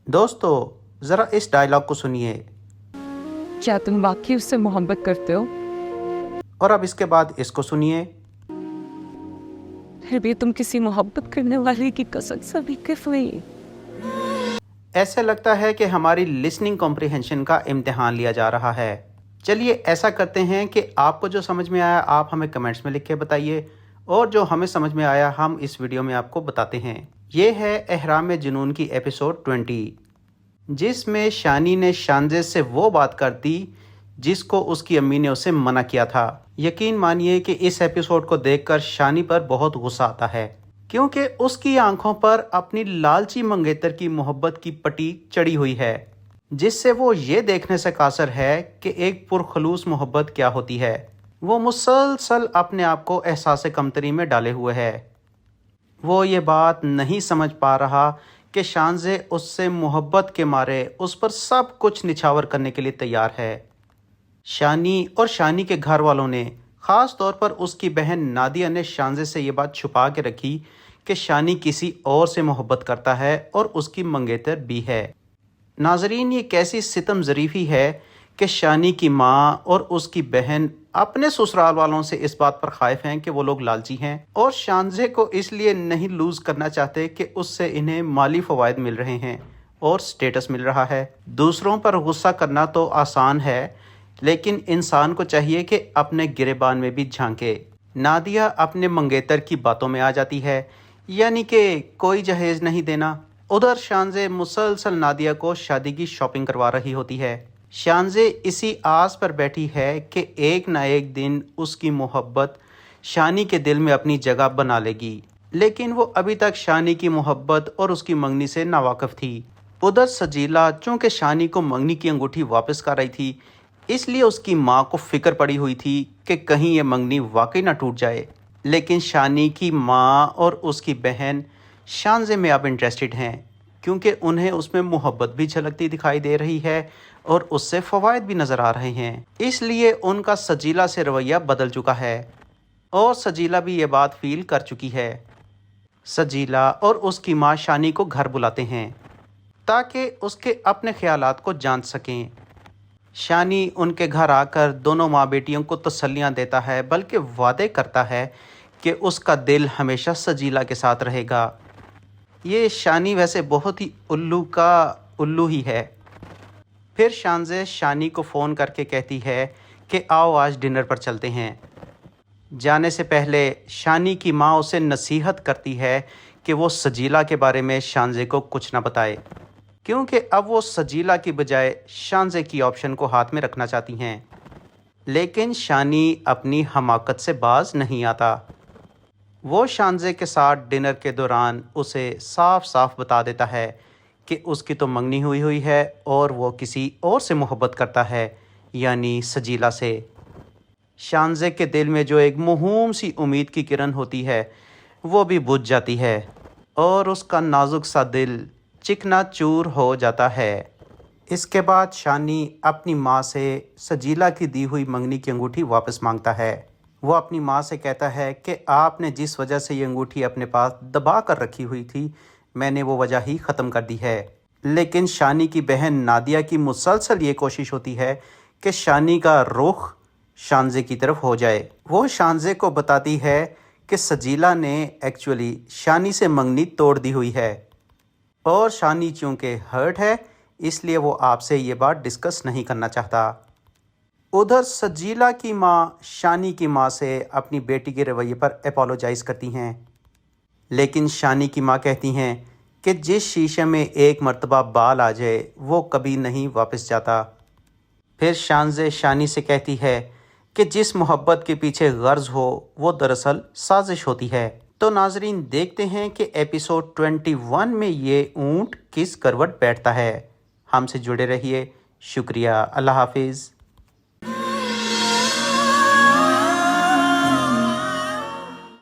दोस्तों ज़रा इस डायलॉग को सुनिए क्या तुम वाकई उससे मोहब्बत करते हो? और अब इसके बाद इसको सुनिए। फिर भी तुम किसी मोहब्बत करने वाले की कसम सभी किफ हुई। ऐसे लगता है कि हमारी लिसनिंग कॉम्प्रिहेंशन का इम्तिहान लिया जा रहा है। चलिए ऐसा करते हैं कि आपको जो समझ में आया आप हमें कमेंट्स में लिख के बताइए, और जो हमें समझ में आया हम इस वीडियो में आपको बताते हैं। ये है एहराम जुनून की एपिसोड 20, जिसमें शानी ने शानजे से वो बात कर दी जिसको उसकी अम्मी ने उसे मना किया था। यकीन मानिए कि इस एपिसोड को देखकर शानी पर बहुत गुस्सा आता है, क्योंकि उसकी आंखों पर अपनी लालची मंगेतर की मोहब्बत की पट्टी चढ़ी हुई है, जिससे वो ये देखने से कासर है कि एक पुरखलूस मोहब्बत क्या होती है। वो मुसलसल अपने आप को एहसास कमतरी में डाले हुए है। वो ये बात नहीं समझ पा रहा कि शानजे उससे मोहब्बत के मारे उस पर सब कुछ निछावर करने के लिए तैयार है। शानी और शानी के घर वालों ने, ख़ास तौर पर उसकी बहन नादिया ने शानजे से ये बात छुपा के रखी कि शानी किसी और से मोहब्बत करता है और उसकी मंगेतर भी है। नाजरीन, ये कैसी सितम ज़रीफ़ी है कि शानी की माँ और उसकी बहन अपने ससुराल वालों से इस बात पर खाइफ हैं कि वो लोग लालची हैं, और शानजे को इसलिए नहीं लूज़ करना चाहते कि उससे इन्हें माली फ़वाइद मिल रहे हैं और स्टेटस मिल रहा है। दूसरों पर गुस्सा करना तो आसान है, लेकिन इंसान को चाहिए कि अपने गिरेबान में भी झांके। नादिया अपने मंगेतर की बातों में आ जाती है, यानी कि कोई जहेज नहीं देना। उधर शानजे मुसलसल नादिया को शादी की शॉपिंग करवा रही होती है। शानजे इसी आस पर बैठी है कि एक ना एक दिन उसकी मोहब्बत शानी के दिल में अपनी जगह बना लेगी, लेकिन वो अभी तक शानी की मोहब्बत और उसकी मंगनी से नावाकिफ थी। उधर सजीला चूँकि शानी को मंगनी की अंगूठी वापस कर रही थी, इसलिए उसकी माँ को फिक्र पड़ी हुई थी कि कहीं ये मंगनी वाकई ना टूट जाए। लेकिन शानी की माँ और उसकी बहन शानजे में अब इंटरेस्टेड हैं, क्योंकि उन्हें उसमें मोहब्बत भी झलकती दिखाई दे रही है और उससे फ़वाइद भी नज़र आ रहे हैं। इसलिए उनका सजीला से रवैया बदल चुका है और सजीला भी ये बात फील कर चुकी है। सजीला और उसकी माँ शानी को घर बुलाते हैं ताकि उसके अपने ख्यालात को जान सकें। शानी उनके घर आकर दोनों माँ बेटियों को तसल्लियाँ देता है, बल्कि वादे करता है कि उसका दिल हमेशा सजीला के साथ रहेगा। ये शानी वैसे बहुत ही उल्लू का उल्लू ही है। फिर शानजे शानी को फ़ोन करके कहती है कि आओ आज डिनर पर चलते हैं। जाने से पहले शानी की माँ उसे नसीहत करती है कि वो सजीला के बारे में शानजे को कुछ ना बताए, क्योंकि अब वो सजीला की बजाय शानजे की ऑप्शन को हाथ में रखना चाहती हैं। लेकिन शानी अपनी हमाकत से बाज नहीं आता। वो शानजे के साथ डिनर के दौरान उसे साफ साफ बता देता है कि उसकी तो मंगनी हुई है और वो किसी और से मोहब्बत करता है, यानी सजीला से। शानजे के दिल में जो एक मामूली सी उम्मीद की किरण होती है वो भी बुझ जाती है और उसका नाजुक सा दिल चिकना चूर हो जाता है। इसके बाद शानी अपनी माँ से सजीला की दी हुई मंगनी की अंगूठी वापस मांगता है। वो अपनी माँ से कहता है कि आपने जिस वजह से ये अंगूठी अपने पास दबा कर रखी हुई थी, मैंने वो वजह ही ख़त्म कर दी है। लेकिन शानी की बहन नादिया की मुसलसल ये कोशिश होती है कि शानी का रुख शानजे की तरफ हो जाए। वो शानजे को बताती है कि सजीला ने एक्चुअली शानी से मंगनी तोड़ दी हुई है, और शानी चूँकि हर्ट है इसलिए वो आपसे ये बात डिस्कस नहीं करना चाहता। उधर सजीला की माँ शानी की माँ से अपनी बेटी के रवैये पर अपोलोजाइज़ करती हैं, लेकिन शानी की माँ कहती हैं कि जिस शीशे में एक मर्तबा बाल आ जाए वो कभी नहीं वापस जाता। फिर शानजे शानी से कहती है कि जिस मोहब्बत के पीछे गर्ज हो वो दरअसल साजिश होती है। तो नाजरीन, देखते हैं कि एपिसोड 21 में ये ऊँट किस करवट बैठता है। हमसे जुड़े रहिए। शुक्रिया। अल्लाह हाफिज़।